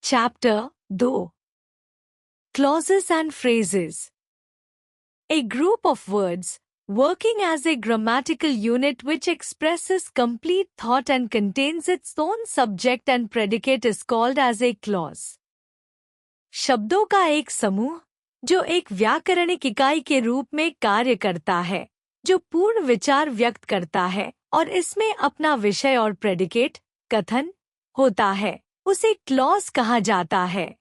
Chapter 2. Clauses and Phrases. A group of words, working as a grammatical unit which expresses complete thought and contains its own subject and predicate is called as a clause. शब्दों का एक समूह जो एक व्याकरणिक इकाई के रूप में कार्य करता है, जो पूर्ण विचार व्यक्त करता है और इसमें अपना विषय और प्रेडिकेट कथन होता है, उसे क्लॉज कहा जाता है।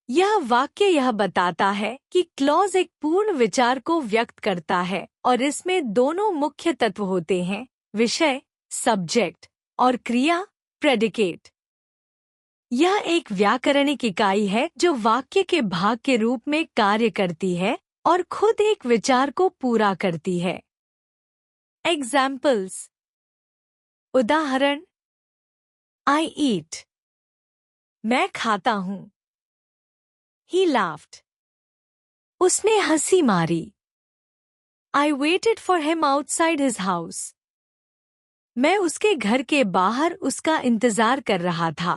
यह वाक्य यह बताता है कि क्लॉज एक पूर्ण विचार को व्यक्त करता है और इसमें दोनों मुख्य तत्व होते हैं, विषय सब्जेक्ट और क्रिया प्रेडिकेट। यह एक व्याकरणिक इकाई है जो वाक्य के भाग के रूप में कार्य करती है और खुद एक विचार को पूरा करती है। एग्जाम्पल्स। उदाहरण, I eat, मैं खाता हूँ। He laughed, उसने हंसी मारी। I waited for him outside his house, मैं उसके घर के बाहर उसका इंतजार कर रहा था।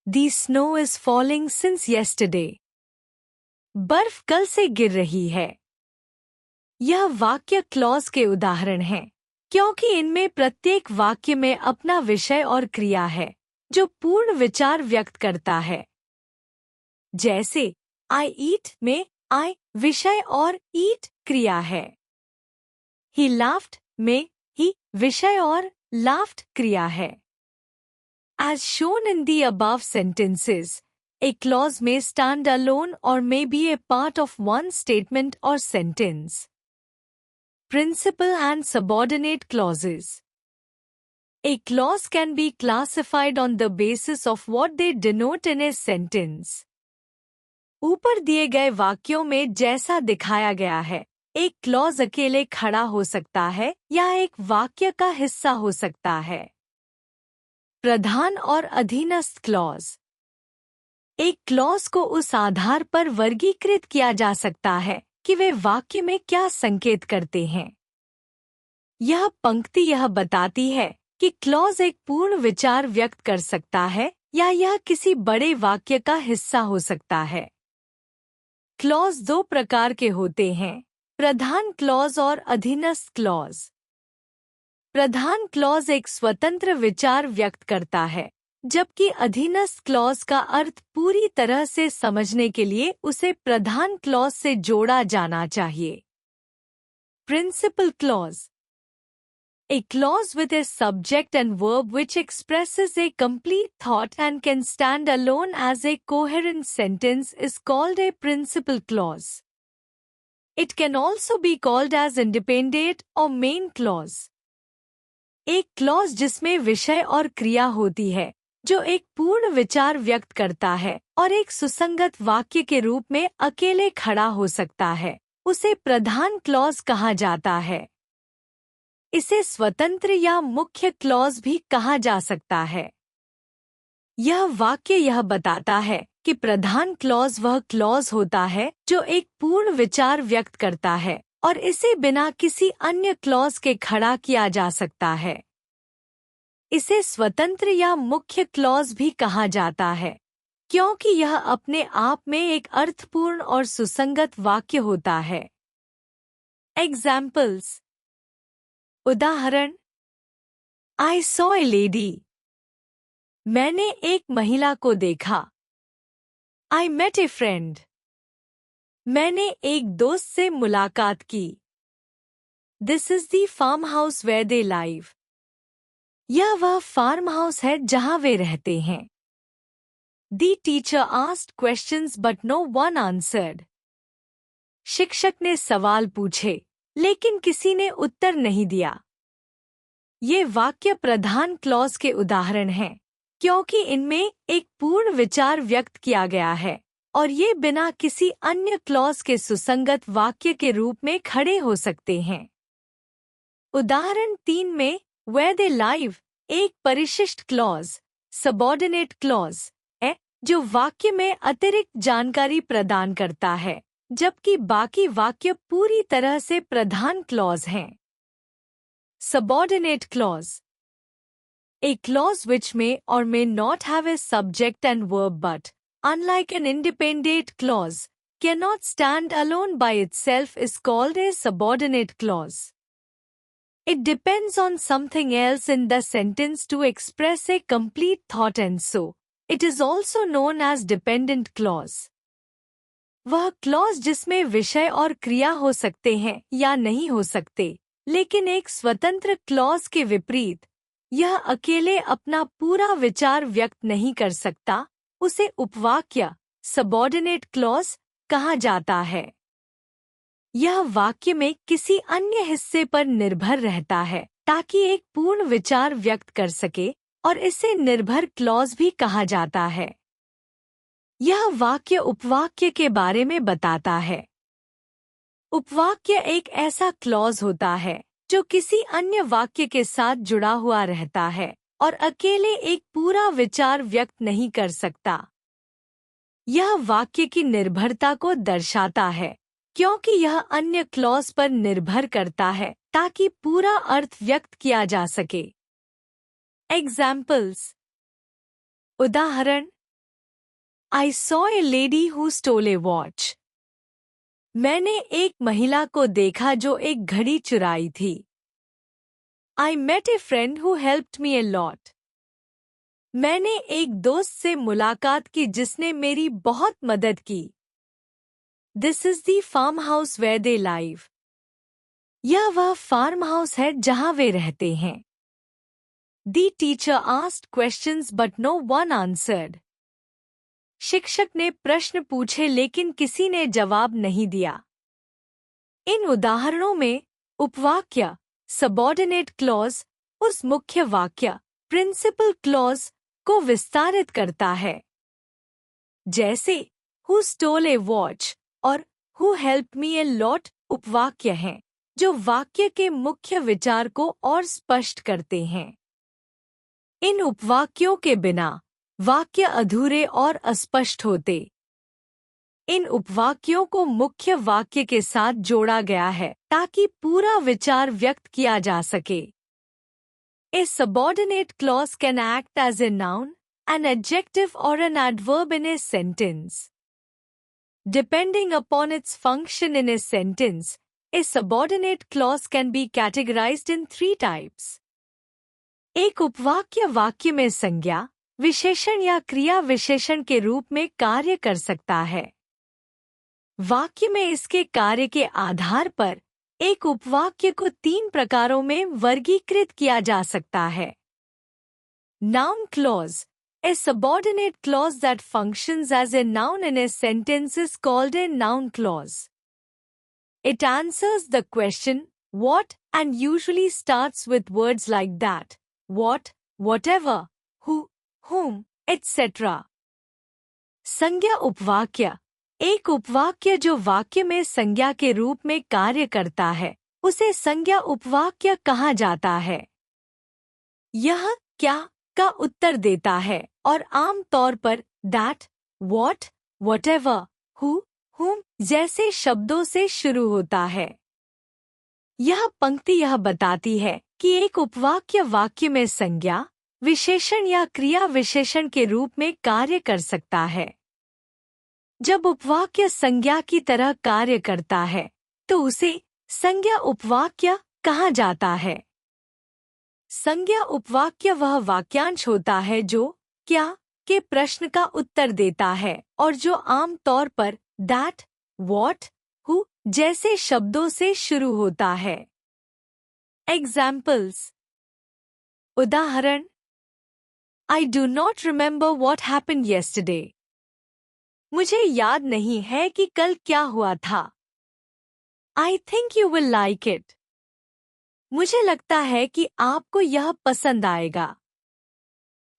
The snow is falling since yesterday, बर्फ कल से गिर रही है। यह वाक्य क्लॉज के उदाहरण हैं, क्योंकि इनमें प्रत्येक वाक्य में अपना विषय और क्रिया है जो पूर्ण विचार व्यक्त करता है। जैसे I eat में I विषय और eat क्रिया है। He laughed में he विषय और laughed क्रिया है। As shown in the above sentences, a clause may stand alone or may be a part of one statement or sentence. Principal and subordinate clauses. A clause can be classified on the basis of what they denote in a sentence. ऊपर दिए गए वाक्यों में जैसा दिखाया गया है, एक क्लॉज अकेले खड़ा हो सकता है या एक वाक्य का हिस्सा हो सकता है। प्रधान और अधीनस्थ क्लॉज। एक क्लॉज को उस आधार पर वर्गीकृत किया जा सकता है कि वे वाक्य में क्या संकेत करते हैं। यह पंक्ति यह बताती है कि क्लॉज एक पूर्ण विचार व्यक्त कर सकता है या यह किसी बड़े वाक्य का हिस्सा हो सकता है। क्लॉज दो प्रकार के होते हैं, प्रधान क्लॉज और अधीनस्थ क्लॉज। प्रधान क्लॉज एक स्वतंत्र विचार व्यक्त करता है, जबकि अधीनस्थ क्लॉज का अर्थ पूरी तरह से समझने के लिए उसे प्रधान क्लॉज से जोड़ा जाना चाहिए। Principal clause. A clause with a subject and verb which expresses a complete thought and can stand alone as a coherent sentence is called a principal clause. It can also be called as independent or main clause. एक clause जिसमें विषय और क्रिया होती है, जो एक पूर्ण विचार व्यक्त करता है और एक सुसंगत वाक्य के रूप में अकेले खड़ा हो सकता है, उसे प्रधान क्लॉज कहा जाता है। इसे स्वतंत्र या मुख्य क्लॉज भी कहा जा सकता है। यह वाक्य यह बताता है कि प्रधान क्लॉज वह क्लॉज होता है जो एक पूर्ण विचार व्यक्त करता है और इसे बिना किसी अन्य क्लॉज के खड़ा किया जा सकता है। इसे स्वतंत्र या मुख्य क्लॉज भी कहा जाता है, क्योंकि यह अपने आप में एक अर्थपूर्ण और सुसंगत वाक्य होता है। एग्जाम्पल्स। उदाहरण, I saw a lady, मैंने एक महिला को देखा। I met a friend, मैंने एक दोस्त से मुलाकात की। This is the farmhouse where they live, यह वह फार्म हाउस है जहां वे रहते हैं। The teacher asked questions but no one answered, शिक्षक ने सवाल पूछे लेकिन किसी ने उत्तर नहीं दिया। ये वाक्य प्रधान क्लॉज के उदाहरण हैं, क्योंकि इनमें एक पूर्ण विचार व्यक्त किया गया है और ये बिना किसी अन्य क्लॉज के सुसंगत वाक्य के रूप में खड़े हो सकते हैं। उदाहरण 3 में where they live एक परिशिष्ट क्लॉज, सबऑर्डिनेट क्लॉज है जो वाक्य में अतिरिक्त जानकारी प्रदान करता है, जबकि बाकी वाक्य पूरी तरह से प्रधान क्लॉज हैं। Subordinate clause. A clause which may or may not have a subject and verb but, unlike an independent clause, cannot stand alone by itself is called a subordinate clause. It depends on something else in the sentence to express a complete thought and so, it is also known as dependent clause. वह clause जिसमें विषय और क्रिया हो सकते हैं या नहीं हो सकते, लेकिन एक स्वतंत्र क्लॉज के विपरीत यह अकेले अपना पूरा विचार व्यक्त नहीं कर सकता, उसे उपवाक्य सबऑर्डिनेट क्लॉज कहा जाता है। यह वाक्य में किसी अन्य हिस्से पर निर्भर रहता है ताकि एक पूर्ण विचार व्यक्त कर सके और इसे निर्भर क्लॉज भी कहा जाता है। यह वाक्य उपवाक्य के बारे में बताता है। उपवाक्य एक ऐसा क्लॉज होता है जो किसी अन्य वाक्य के साथ जुड़ा हुआ रहता है और अकेले एक पूरा विचार व्यक्त नहीं कर सकता। यह वाक्य की निर्भरता को दर्शाता है क्योंकि यह अन्य क्लॉज पर निर्भर करता है ताकि पूरा अर्थ व्यक्त किया जा सके। एग्जाम्पल्स। उदाहरण, I saw a lady who stole a watch. मैंने एक महिला को देखा जो एक घड़ी चुराई थी। I met a friend who helped me a lot. मैंने एक दोस्त से मुलाकात की जिसने मेरी बहुत मदद की। This is the farmhouse where they live. यह वह फार्म हाउस है जहां वे रहते हैं। The teacher asked questions but no one answered. शिक्षक ने प्रश्न पूछे लेकिन किसी ने जवाब नहीं दिया। इन उदाहरणों में उपवाक्य सबऑर्डिनेट क्लॉज उस मुख्य वाक्य प्रिंसिपल क्लॉज को विस्तारित करता है। जैसे हु स्टोल ए वॉच और who help me a lot उपवाक्य हैं जो वाक्य के मुख्य विचार को और स्पष्ट करते हैं। इन उपवाक्यों के बिना वाक्य अधूरे और अस्पष्ट होते। इन उपवाक्यों को मुख्य वाक्य के साथ जोड़ा गया है ताकि पूरा विचार व्यक्त किया जा सके। A subordinate clause can act as a noun, an adjective or an adverb in a sentence. Depending upon its function in a sentence, a subordinate clause can be categorized in 3 types. एक उपवाक्य वाक्य में संज्ञा, विशेषण या क्रिया विशेषण के रूप में कार्य कर सकता है। वाक्य में इसके कार्य के आधार पर एक उपवाक्य को 3 प्रकारों में वर्गीकृत किया जा सकता है। Noun clause, a subordinate clause that functions as a noun in a sentence is called a noun clause. It answers the question, what, and usually starts with words like that, what, whatever, who, whom, etc. संज्ञा उपवाक्य, एक उपवाक्य जो वाक्य में संज्ञा के रूप में कार्य करता है, उसे संज्ञा उपवाक्य कहा जाता है। यह क्या का उत्तर देता है और आम तौर पर that, what, whatever, who, whom जैसे शब्दों से शुरू होता है। यह पंक्ति यह बताती है कि एक उपवाक्य वाक्य में संज्ञा, विशेषण या क्रिया विशेषण के रूप में कार्य कर सकता है। जब उपवाक्य संज्ञा की तरह कार्य करता है तो उसे संज्ञा उपवाक्य कहा जाता है। संज्ञा उपवाक्य वह वाक्यांश होता है जो क्या के प्रश्न का उत्तर देता है और जो आम तौर पर that, what, who जैसे शब्दों से शुरू होता है। एग्जाम्पल्स। उदाहरण, I do not remember what happened yesterday. मुझे याद नहीं है कि कल क्या हुआ था। I think you will like it. मुझे लगता है कि आपको यह पसंद आएगा।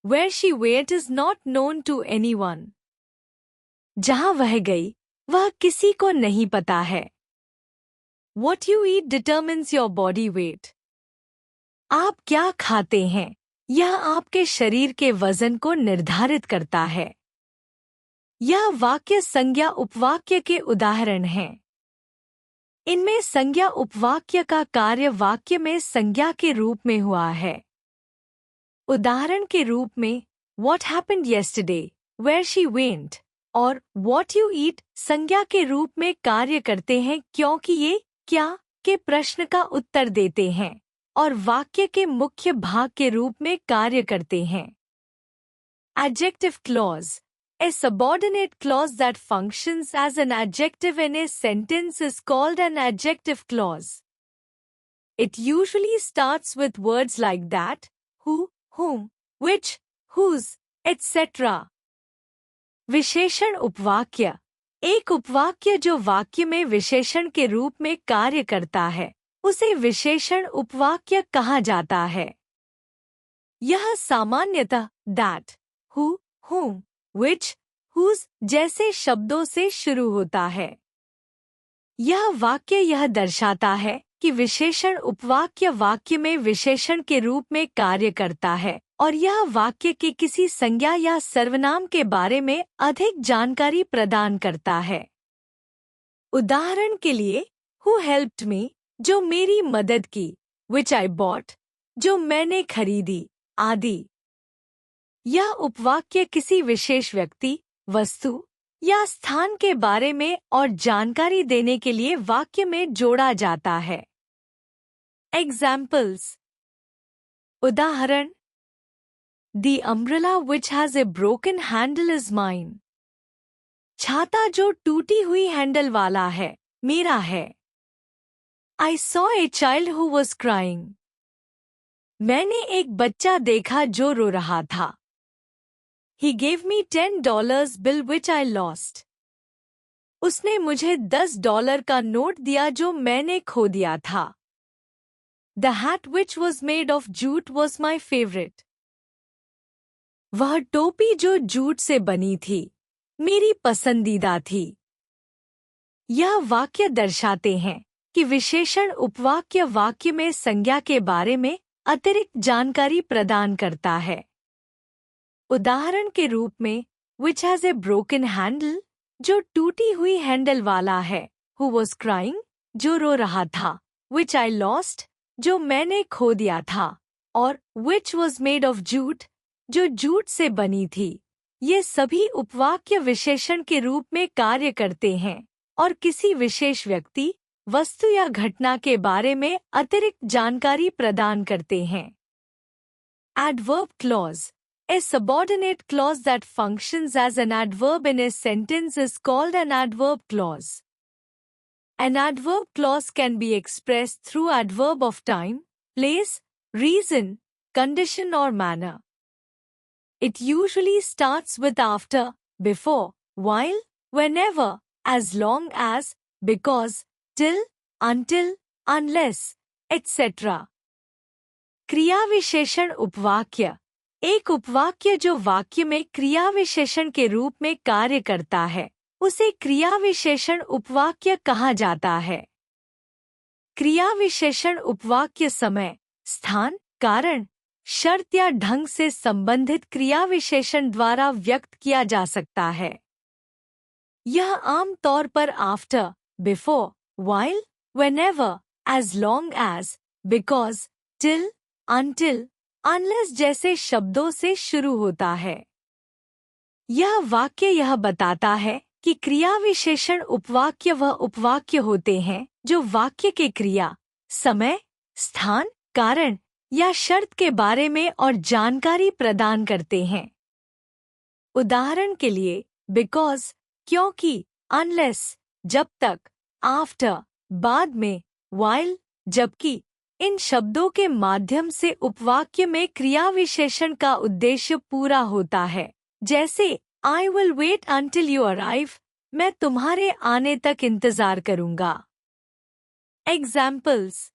Where she went is not known to anyone. जहां वह गई, वह किसी को नहीं पता है। What you eat determines your body weight. आप क्या खाते हैं, यह आपके शरीर के वजन को निर्धारित करता है। यह वाक्य संज्ञा उपवाक्य के उदाहरण हैं। इनमें संज्ञा उपवाक्य का कार्य वाक्य में संज्ञा के रूप में हुआ है। उदाहरण के रूप में What happened yesterday, where she went, और What you eat संज्ञा के रूप में कार्य करते हैं क्योंकि ये क्या के प्रश्न का उत्तर देते हैं और वाक्य के मुख्य भाग के रूप में कार्य करते हैं। Adjective clause. A subordinate clause that functions as an adjective in a sentence is called an adjective clause. It usually starts with words like that, who, whom, which, whose, etc. विशेषण उपवाक्य एक उपवाक्य जो वाक्य में विशेषण के रूप में कार्य करता है उसे विशेषण उपवाक्य कहा जाता है। यह सामान्यतः that, who, whom, which, whose जैसे शब्दों से शुरू होता है। यह वाक्य यह दर्शाता है कि विशेषण उपवाक्य वाक्य में विशेषण के रूप में कार्य करता है और यह वाक्य के किसी संज्ञा या सर्वनाम के बारे में अधिक जानकारी प्रदान करता है। उदाहरण के लिए Who helped me जो मेरी मदद की, Which I bought जो मैंने खरीदी, आदि। यह उपवाक्य किसी विशेष व्यक्ति, वस्तु या स्थान के बारे में और जानकारी देने के लिए वाक्य में जोड़ा जाता है। Examples. उदाहरण The umbrella which has a broken handle is mine. छाता जो टूटी हुई हैंडल वाला है, मेरा है। I saw a child who was crying. मैंने एक बच्चा देखा जो रो रहा था। He gave me $10 bill which I lost. उसने मुझे $10 का नोट दिया जो मैंने खो दिया था। The hat which was made of jute was my favorite. वह टोपी जो जूट से बनी थी, मेरी पसंदीदा थी। यह वाक्य दर्शाते हैं कि विशेषण उपवाक्य वाक्य में संज्ञा के बारे में अतिरिक्त जानकारी प्रदान करता है। उदाहरण के रूप में Which has a broken handle जो टूटी हुई हैंडल वाला है, Who was crying जो रो रहा था, Which I lost जो मैंने खो दिया था, और Which was made of jute जो जूट से बनी थी। ये सभी उपवाक्य विशेषण के रूप में कार्य करते हैं और किसी विशेष व्यक्ति, वस्तु या घटना के बारे में अतिरिक्त जानकारी प्रदान करते हैं। Adverb clause. A subordinate clause that functions as an adverb in a sentence is called an adverb clause. An adverb clause can be expressed through adverb of time, place, reason, condition or manner. It usually starts with after, before, while, whenever, as long as, because, till, until, unless, etc. क्रिया विशेषण उपवाक्य एक उपवाक्य जो वाक्य में क्रिया विशेषण के रूप में कार्य करता है उसे क्रिया विशेषण उपवाक्य कहा जाता है। क्रिया विशेषण उपवाक्य समय, स्थान, कारण, शर्त या ढंग से संबंधित क्रिया विशेषण द्वारा व्यक्त किया जा सकता है। यह आम तौर पर after, before, while, whenever, as long as, because, till, until, unless जैसे शब्दों से शुरू होता है। यह वाक्य यह बताता है कि क्रिया विशेषण उपवाक्य वह उपवाक्य होते हैं जो वाक्य के क्रिया, समय, स्थान, कारण या शर्त के बारे में और जानकारी प्रदान करते हैं। उदाहरण के लिए because क्योंकि, unless जब तक, after बाद में, while जबकि इन शब्दों के माध्यम से उपवाक्य में क्रिया विशेषण का उद्देश्य पूरा होता है, जैसे I will wait until you arrive, मैं तुम्हारे आने तक इंतजार करूंगा। Examples.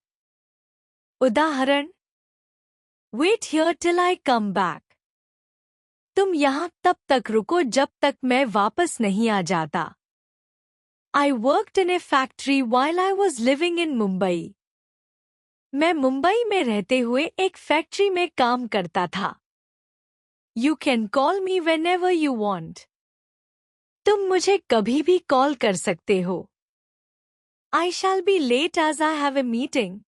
उदाहरण Wait here till I come back. तुम यहाँ तब तक रुको जब तक मैं वापस नहीं आ जाता। I worked in a factory while I was living in Mumbai. मैं मुंबई में रहते हुए एक फैक्ट्री में काम करता था। You can call me whenever you want. तुम मुझे कभी भी कॉल कर सकते हो। I shall be late as I have a meeting.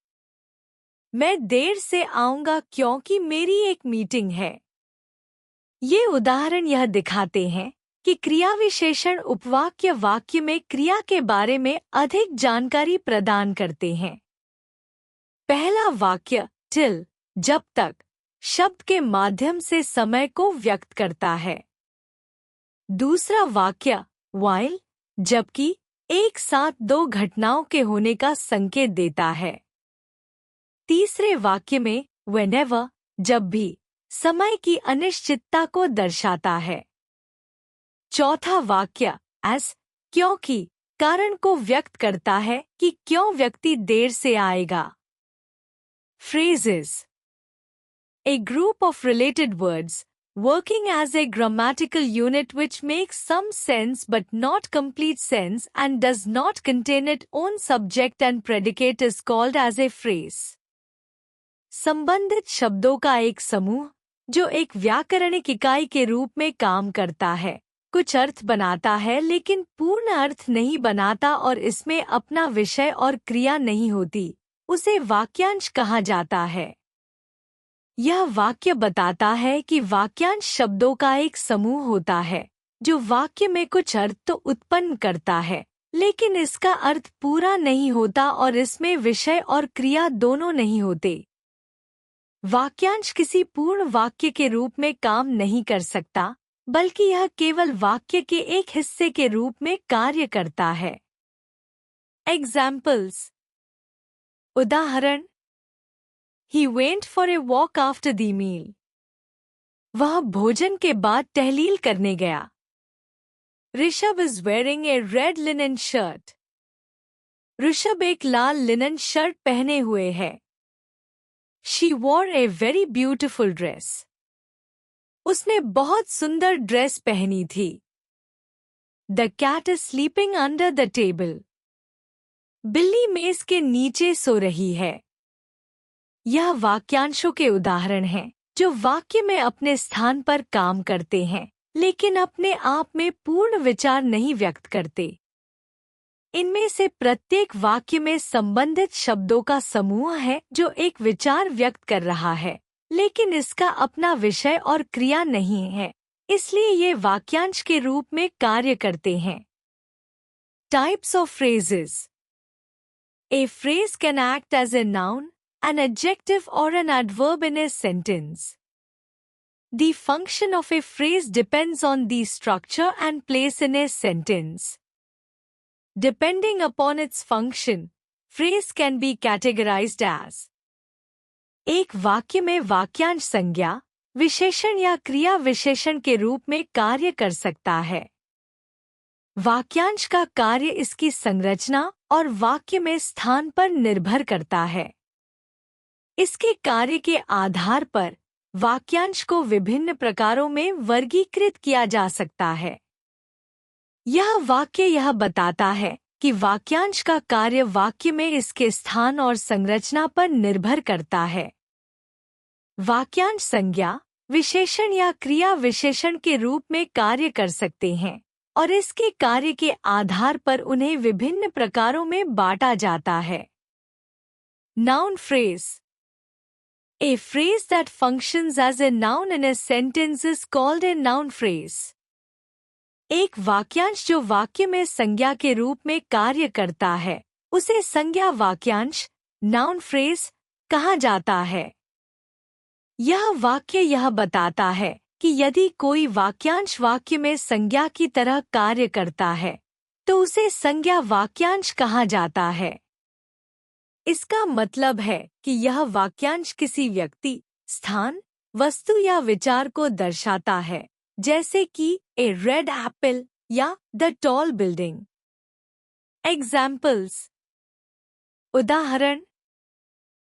मैं देर से आऊंगा क्योंकि मेरी एक मीटिंग है। ये उदाहरण यह दिखाते हैं कि क्रिया विशेषण उपवाक्य वाक्य में क्रिया के बारे में अधिक जानकारी प्रदान करते हैं। पहला वाक्य टिल जब तक शब्द के माध्यम से समय को व्यक्त करता है। दूसरा वाक्य व्हाइल जबकि एक साथ दो घटनाओं के होने का संकेत देता है। तीसरे वाक्य में व्हेनेवर जब भी समय की अनिश्चितता को दर्शाता है। चौथा वाक्य एस क्योंकि कारण को व्यक्त करता है कि क्यों व्यक्ति देर से आएगा। Phrases. A group of related words working as a grammatical unit which makes some sense but not complete sense and does not contain its own subject and predicate is called as a phrase. संबंधित शब्दों का एक समूह जो एक व्याकरणिक इकाई के रूप में काम करता है, कुछ अर्थ बनाता है लेकिन पूर्ण अर्थ नहीं बनाता और इसमें अपना विषय और क्रिया नहीं होती, उसे वाक्यांश कहा जाता है। यह वाक्य बताता है कि वाक्यांश शब्दों का एक समूह होता है जो वाक्य में कुछ अर्थ तो उत्पन्न करता है लेकिन इसका अर्थ पूरा नहीं होता और इसमें विषय और क्रिया दोनों नहीं होते। वाक्यांश किसी पूर्ण वाक्य के रूप में काम नहीं कर सकता बल्कि यह केवल वाक्य के एक हिस्से के रूप में कार्य करता है। एग्जाम्पल्स उदाहरण He went for a walk after the meal. वह भोजन के बाद टहलील करने गया। Rishabh is wearing a red linen shirt. Rishabh एक लाल लिनन शर्ट पहने हुए है। She wore a very beautiful dress. उसने बहुत सुंदर ड्रेस पहनी थी। The cat is sleeping under the table. बिल्ली मेज के नीचे सो रही है। यह वाक्यांशों के उदाहरण हैं जो वाक्य में अपने स्थान पर काम करते हैं लेकिन अपने आप में पूर्ण विचार नहीं व्यक्त करते। इनमें से प्रत्येक वाक्य में संबंधित शब्दों का समूह है जो एक विचार व्यक्त कर रहा है लेकिन इसका अपना विषय और क्रिया नहीं है, इसलिए ये वाक्यांश के रूप में कार्य करते हैं। Types of phrases. A phrase can act as a noun, an adjective or an adverb in a sentence. The function of a phrase depends on the structure and place in a sentence. Depending upon its function, phrase can be categorized as एक वाक्य में वाक्यांश संज्ञा, विशेषण या क्रिया विशेषण के रूप में कार्य कर सकता है। वाक्यांश का कार्य इसकी संरचना और वाक्य में स्थान पर निर्भर करता है। इसके कार्य के आधार पर वाक्यांश को विभिन्न प्रकारों में वर्गीकृत किया जा सकता है। यह वाक्य यह बताता है कि वाक्यांश का कार्य वाक्य में इसके स्थान और संरचना पर निर्भर करता है। वाक्यांश संज्ञा, विशेषण या क्रिया विशेषण के रूप में कार्य कर सकते हैं और इसके कार्य के आधार पर उन्हें विभिन्न प्रकारों में बांटा जाता है। Noun phrase. A phrase that functions as a noun in a sentence is called a noun phrase. एक वाक्यांश जो वाक्य में संज्ञा के रूप में कार्य करता है, उसे संज्ञा वाक्यांश, noun phrase, कहा जाता है। यह वाक्य यह बताता है कि यदि कोई वाक्यांश वाक्य में संज्ञा की तरह कार्य करता है, तो उसे संज्ञा वाक्यांश कहा जाता है। इसका मतलब है कि यह वाक्यांश किसी व्यक्ति, स्थान, वस्तु या विचार को दर्शाता है, जैसे कि ए रेड एप्पल या द टॉल बिल्डिंग। एग्जाम्पल्स उदाहरण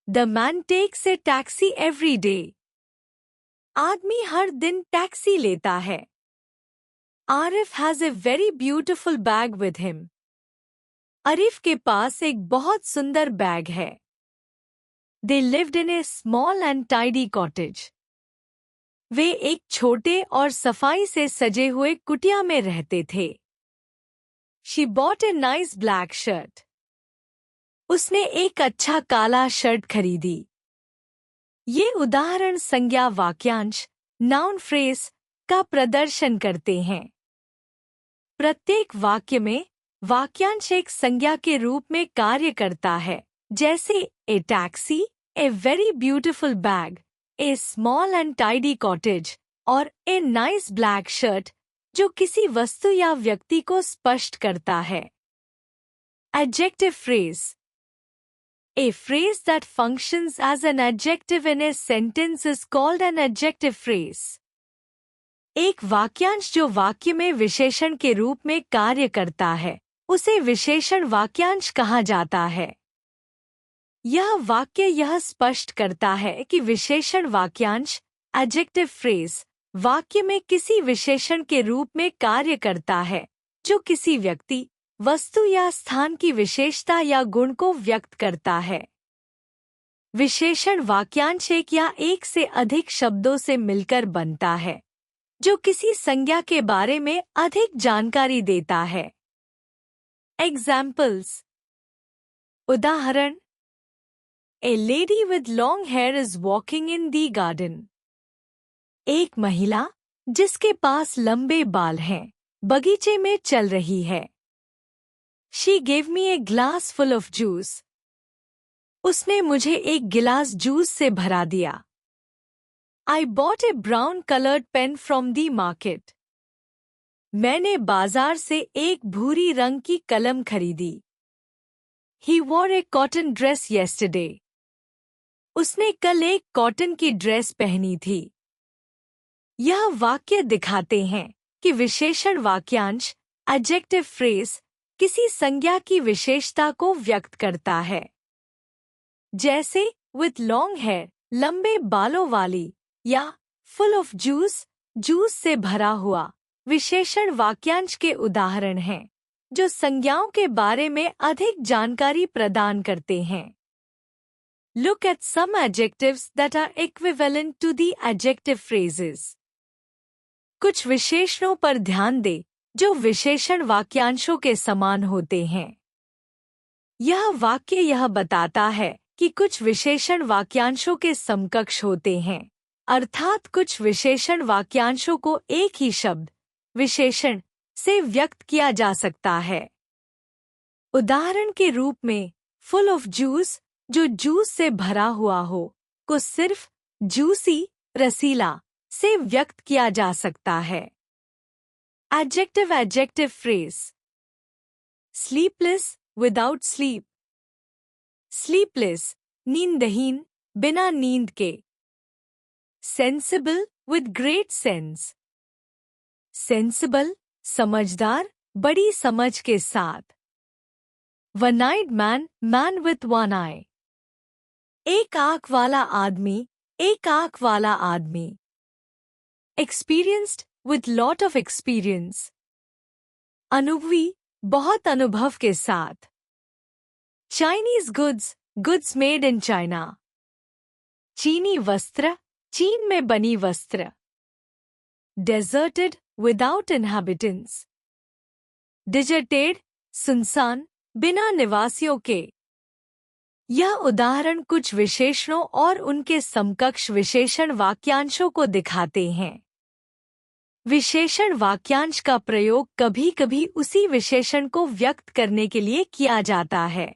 the man takes a taxi every day. आदमी हर दिन टैक्सी लेता है। Arif has a very beautiful bag with him. Arif के पास एक बहुत सुंदर बैग है। They lived in a small and tidy cottage. वे एक छोटे और सफाई से सजे हुए कुटिया में रहते थे। She bought a nice black shirt. उसने एक अच्छा काला शर्ट खरीदी। ये उदाहरण संज्ञा वाक्यांश नाउन फ्रेज का प्रदर्शन करते हैं। प्रत्येक वाक्य में वाक्यांश एक संज्ञा के रूप में कार्य करता है, जैसे a taxi, a very beautiful bag, a small and tidy cottage और ए नाइस ब्लैक शर्ट, जो किसी वस्तु या व्यक्ति को स्पष्ट करता है। Adjective phrase. A phrase that functions as an adjective in a sentence is called an adjective phrase. एक वाक्यांश जो वाक्य में विशेषण के रूप में कार्य करता है, उसे विशेषण वाक्यांश कहा जाता है। यह वाक्य यह स्पष्ट करता है कि विशेषण वाक्यांश एडजेक्टिव फ्रेज वाक्य में किसी विशेषण के रूप में कार्य करता है, जो किसी व्यक्ति, वस्तु या स्थान की विशेषता या गुण को व्यक्त करता है। विशेषण वाक्यांश एक या एक से अधिक शब्दों से मिलकर बनता है, जो किसी संज्ञा के बारे में अधिक जानकारी देता है। एग्जाम्पल्स। उदाहरण: A lady with long hair is walking in the garden. एक महिला जिसके पास लंबे बाल हैं, बगीचे में चल रही है। She gave me a glass full of juice. उसने मुझे एक गिलास जूस से भरा दिया। I bought a brown colored pen from the market. मैंने बाजार से एक भूरी रंग की कलम खरीदी। He wore a cotton dress yesterday. उसने कल एक कॉटन की ड्रेस पहनी थी। यह वाक्य दिखाते हैं कि विशेषण वाक्यांश एडजेक्टिव फ्रेज किसी संज्ञा की विशेषता को व्यक्त करता है। जैसे विथ लॉन्ग हेयर, लंबे बालों वाली, या फुल ऑफ जूस, जूस से भरा हुआ, विशेषण वाक्यांश के उदाहरण हैं, जो संज्ञाओं के बारे में अधिक जानकारी प्रदान करते हैं। Look at some adjectives that are equivalent to the adjective phrases. कुछ विशेषणों पर ध्यान दें जो विशेषण वाक्यांशों के समान होते हैं। यह वाक्य यह बताता है कि कुछ विशेषण वाक्यांशों के समकक्ष होते हैं, अर्थात कुछ विशेषण वाक्यांशों को एक ही शब्द, विशेषण से व्यक्त किया जा सकता है। उदाहरण के रूप में, फुल ऑफ जूस, जो जूस से भरा हुआ हो, को सिर्फ जूसी, रसीला से व्यक्त किया जा सकता है। Adjective phrase. Sleepless, without sleep. Sleepless, नींदहीन, बिना नींद के। Sensible, with great sense. Sensible, समझदार, बड़ी समझ के साथ। One eyed man, man with one eye. एक आंख वाला आदमी, एक आंख वाला आदमी। Experienced, with lot of experience. अनुभवी, बहुत अनुभव के साथ। Chinese goods, goods made in China. चीनी वस्त्र, चीन में बनी वस्त्र। Deserted, without inhabitants. डिजर्टेड, सुनसान, बिना निवासियों के। यह उदाहरण कुछ विशेषणों और उनके समकक्ष विशेषण वाक्यांशों को दिखाते हैं। विशेषण वाक्यांश का प्रयोग कभी-कभी उसी विशेषण को व्यक्त करने के लिए किया जाता है।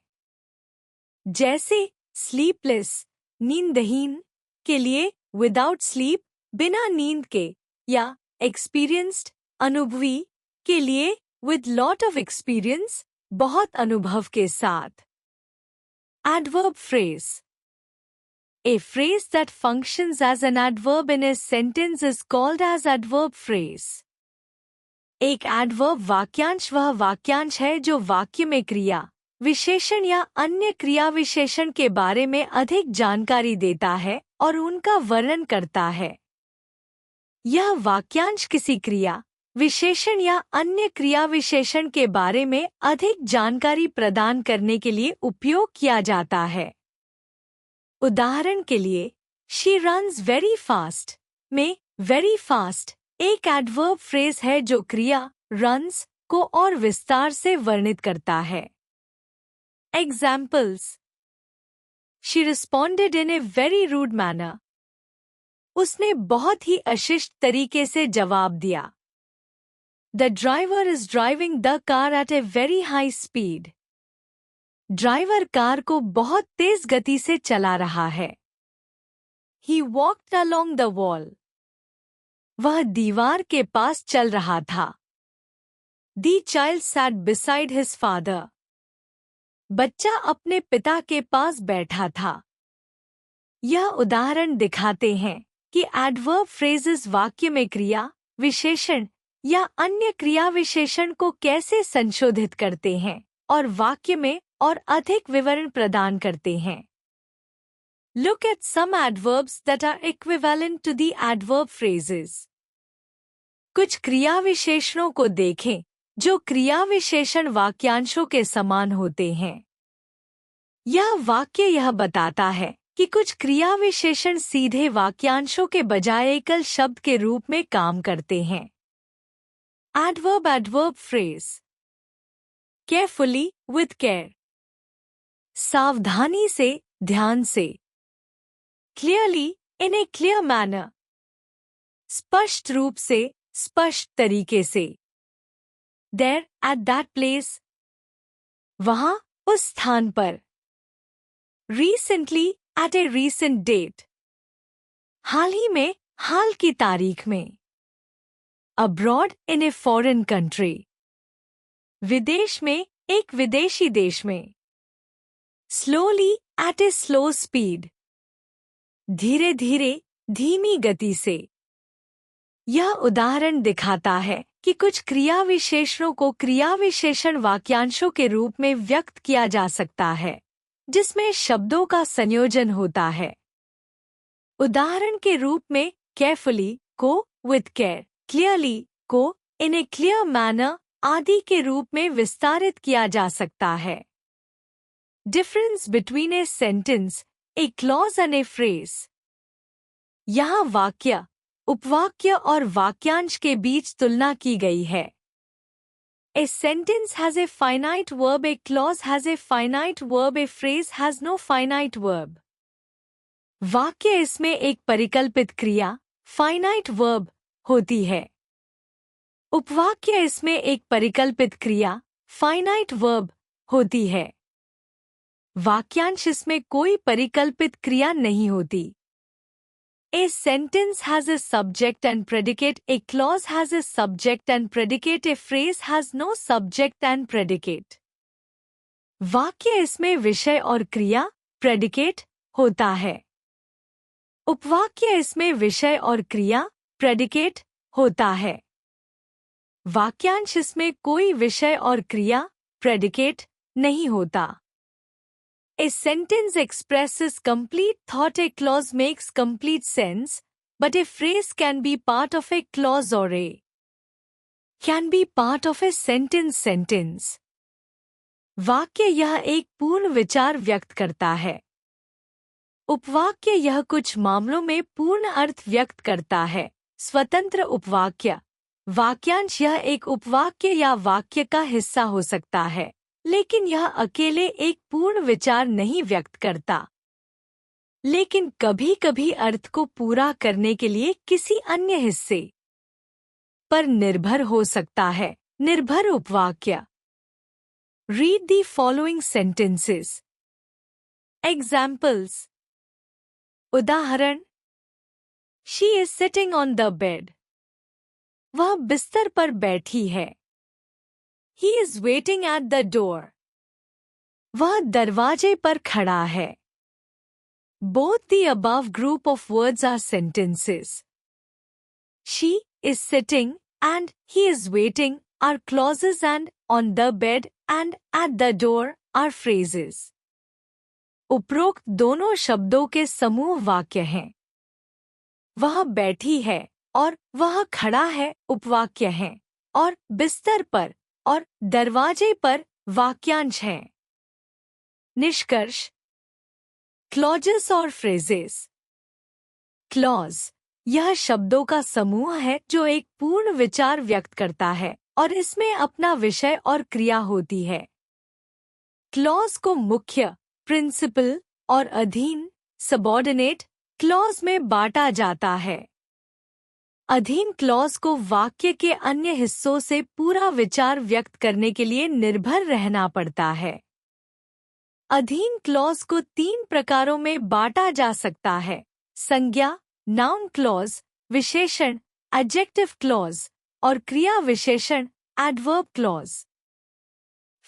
जैसे स्लीपलेस, नींदहीन के लिए विदाउट स्लीप, बिना नींद के, या एक्सपीरियंस्ड, अनुभवी के लिए विद लॉट ऑफ एक्सपीरियंस, बहुत अनुभव के साथ। Adverb phrase. A phrase that functions as an adverb in a sentence is called as adverb phrase. एक adverb वाक्यांश वह वाक्यांश है जो वाक्य में क्रिया, विशेषण या अन्य क्रिया विशेषण के बारे में अधिक जानकारी देता है और उनका वर्णन करता है। यह वाक्यांश किसी क्रिया, विशेषण या अन्य क्रिया विशेषण के बारे में अधिक जानकारी प्रदान करने के लिए उपयोग किया जाता है। उदाहरण के लिए, शी रन्स वेरी फास्ट में वेरी फास्ट एक एडवर्ब फ्रेज है जो क्रिया रन्स को और विस्तार से वर्णित करता है। Examples. She responded in a very rude manner. उसने बहुत ही अशिष्ट तरीके से जवाब दिया. The driver is driving the car at a very high speed. Driver car को बहुत तेज गति से चला रहा है. He walked along the wall. वह दीवार के पास चल रहा था. The child sat beside his father. बच्चा अपने पिता के पास बैठा था. यह उदाहरण दिखाते हैं कि एडवर्ब फ्रेजेस वाक्य में क्रिया, विशेषण या अन्य क्रिया विशेषण को कैसे संशोधित करते हैं और वाक्य में और अधिक विवरण प्रदान करते हैं. Look at some adverbs that are equivalent to the adverb phrases. कुछ क्रिया विशेषणों को देखें जो क्रिया विशेषण वाक्यांशों के समान होते हैं. यह वाक्य यह बताता है कि कुछ क्रिया विशेषण सीधे वाक्यांशों के बजाय एकल शब्द के रूप में काम करते हैं. Adverb adverb phrase. Carefully, with care. सावधानी से, ध्यान से. Clearly, in a clear manner. स्पष्ट रूप से, स्पष्ट तरीके से. There, at that place. वहाँ, उस स्थान पर. Recently, at a recent date. हाल ही में, हाल की तारीख में. Abroad, in a foreign country. विदेश में, एक विदेशी देश में. Slowly, at a slow speed. धीरे धीरे, धीमी गति से. यह उदाहरण दिखाता है कि कुछ क्रिया विशेषणों को क्रिया विशेषण वाक्यांशों के रूप में व्यक्त किया जा सकता है, जिसमें शब्दों का संयोजन होता है. उदाहरण के रूप में carefully को with care, clearly को in a clear manner आदि के रूप में विस्तारित किया जा सकता है. Difference between a sentence, a clause and a phrase. यहाँ वाक्य, उपवाक्य और वाक्यांश के बीच तुलना की गई है. A sentence has a finite verb, a clause has a finite verb, a phrase has no finite verb. वाक्य इसमें एक परिकल्पित क्रिया, finite verb, होती है. उपवाक्य इसमें एक परिकल्पित क्रिया, finite verb, होती है. वाक्यांश इसमें कोई परिकल्पित क्रिया नहीं होती. A sentence has a subject and predicate, a clause has a subject and predicate, a phrase has no subject and predicate. वाक्य इसमें विषय और क्रिया, predicate, होता है. उपवाक्य इसमें विषय और क्रिया, predicate, होता है. वाक्यांश इसमें कोई विषय और क्रिया, predicate, नहीं होता. A sentence expresses complete thought, a clause makes complete sense, but a phrase can be part of a clause or can be part of a sentence. वाक्य यह एक पूर्ण विचार व्यक्त करता है. उपवाक्य यह कुछ मामलों में पूर्ण अर्थ व्यक्त करता है. स्वतंत्र उपवाक्य. वाक्यांश यह एक उपवाक्य या वाक्य का हिस्सा हो सकता है, लेकिन यह अकेले एक पूर्ण विचार नहीं व्यक्त करता. लेकिन कभी-कभी अर्थ को पूरा करने के लिए किसी अन्य हिस्से पर निर्भर हो सकता है. निर्भर उपवाक्य. Read the following sentences. Examples. उदाहरण. She is sitting on the bed. वह बिस्तर पर बैठी है. He is waiting at the door. वह दरवाजे पर खड़ा है. Both the above group of words are sentences. She is sitting and he is waiting are clauses and on the bed and at the door are phrases. उपरोक्त दोनों शब्दों के समूह वाक्य हैं. वह बैठी है और वह खड़ा है उपवाक्य हैं और बिस्तर पर और दरवाजे पर वाक्यांश हैं. निष्कर्ष. क्लॉजेस और फ्रेजेस. क्लॉज यह शब्दों का समूह है जो एक पूर्ण विचार व्यक्त करता है और इसमें अपना विषय और क्रिया होती है. क्लॉज को मुख्य, प्रिंसिपल और अधीन सबऑर्डिनेट क्लॉज में बांटा जाता है। अधीन क्लॉज को वाक्य के अन्य हिस्सों से पूरा विचार व्यक्त करने के लिए निर्भर रहना पड़ता है। अधीन क्लॉज को 3 प्रकारों में बांटा जा सकता है: संज्ञा नाउन क्लॉज, विशेषण एडजेक्टिव क्लॉज और क्रिया विशेषण एडवर्ब क्लॉज।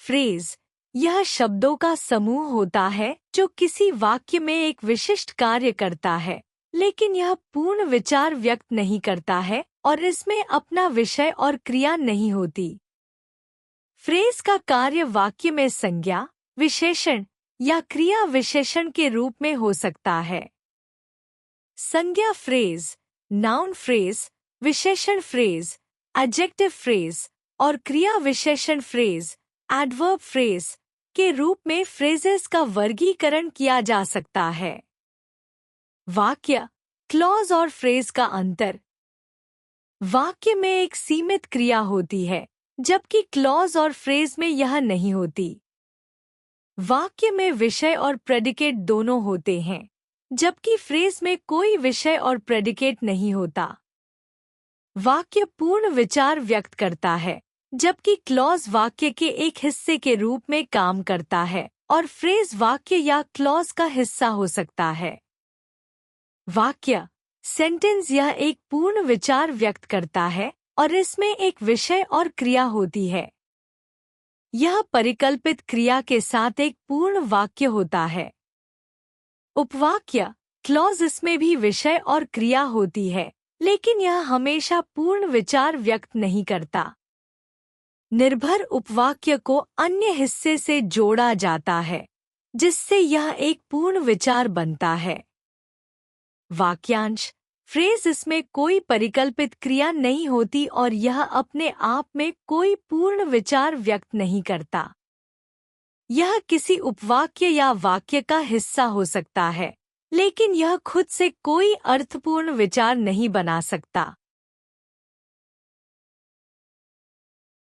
फ्रेज यह शब्दों का समूह होता है जो किसी वाक्य में एक विशिष्ट कार्य करता है, लेकिन यह पूर्ण विचार व्यक्त नहीं करता है और इसमें अपना विषय और क्रिया नहीं होती। फ्रेज का कार्य वाक्य में संज्ञा, विशेषण या क्रिया विशेषण के रूप में हो सकता है। संज्ञा फ्रेज, नाउन फ्रेज, विशेषण फ्रेज, एडजेक्टिव फ्रेज और क्रिया विशेषण फ्रेज, एडवर्ब फ्रेज के रूप में फ्रेजेस का वर्गीकरण किया जा सकता है। वाक्य, क्लॉज और फ्रेज का अंतर। वाक्य में एक सीमित क्रिया होती है, जबकि क्लॉज और फ्रेज में यह नहीं होती। वाक्य में विषय और प्रेडिकेट दोनों होते हैं, जबकि फ्रेज में कोई विषय और प्रेडिकेट नहीं होता। वाक्य पूर्ण विचार व्यक्त करता है, जबकि क्लॉज वाक्य के एक हिस्से के रूप में काम करता है और फ्रेज वाक्य या क्लॉज का हिस्सा हो सकता है। वाक्य, सेंटेंस यह एक पूर्ण विचार व्यक्त करता है और इसमें एक विषय और क्रिया होती है। यह परिकल्पित क्रिया के साथ एक पूर्ण वाक्य होता है। उपवाक्य, क्लॉज इसमें भी विषय और क्रिया होती है, लेकिन यह हमेशा पूर्ण विचार व्यक्त नहीं करता। निर्भर उपवाक्य को अन्य हिस्से से जोड़ा जाता है, जिससे यह एक पूर्ण विचार बनता है। वाक्यांश, फ्रेज इसमें कोई परिकल्पित क्रिया नहीं होती और यह अपने आप में कोई पूर्ण विचार व्यक्त नहीं करता। यह किसी उपवाक्य या वाक्य का हिस्सा हो सकता है, लेकिन यह खुद से कोई अर्थपूर्ण विचार नहीं बना सकता।